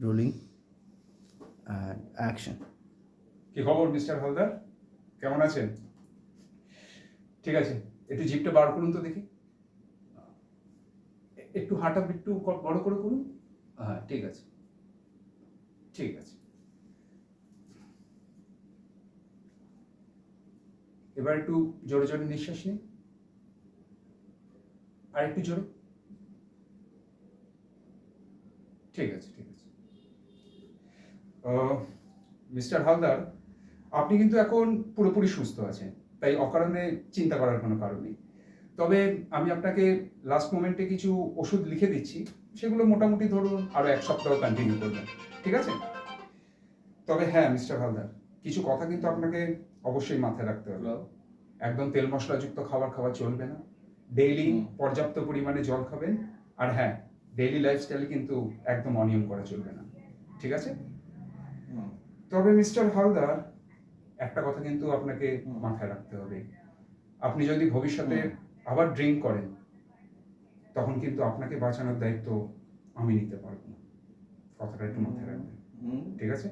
Rolling and action. কি খবর mister Haldar, কেমন আছেন? ঠিক আছে, একটু জিপটা বার করুন তো দেখি। একটু হাঁটা একটু বড় করে করুন। হ্যাঁ, ঠিক আছে, ঠিক আছে। এবার একটু জোরে জোরে নিঃশ্বাস নিন, আর একটু জোরে। ঠিক আছে, ঠিক আছে। মিস্টার হালদার, আপনি কিন্তু এখন পুরোপুরি সুস্থ আছেন, তাই অকারণে চিন্তা করার কোনো কারণ নেই। তবে আমি আপনাকে লাস্ট মোমেন্টে কিছু ওষুধ লিখে দিচ্ছি, সেগুলো মোটামুটি ধরুন আরও 1 সপ্তাহ কন্টিনিউ করবেন, ঠিক আছে? তবে হ্যাঁ মিস্টার হালদার, কিছু কথা কিন্তু আপনাকে অবশ্যই মাথায় রাখতে হবে। একদম তেল মশলাযুক্ত খাবার খাওয়া চলবে না, ডেইলি পর্যাপ্ত পরিমাণে জল খাবেন, আর হ্যাঁ, ডেইলি লাইফস্টাইলে কিন্তু একদম অনিয়ম করা চলবে না, ঠিক আছে? তবে মিস্টার হালদার, একটা কথা কিন্তু আপনাকে মাথায় রাখতে হবে, আপনি যদি ভবিষ্যতে আবার ড্রিঙ্ক করেন, তখন কিন্তু আপনাকে বাঁচানোর দায়িত্ব আমি নিতে পারবো না। কথাটা একটু মাথায় রাখবেন, ঠিক আছে?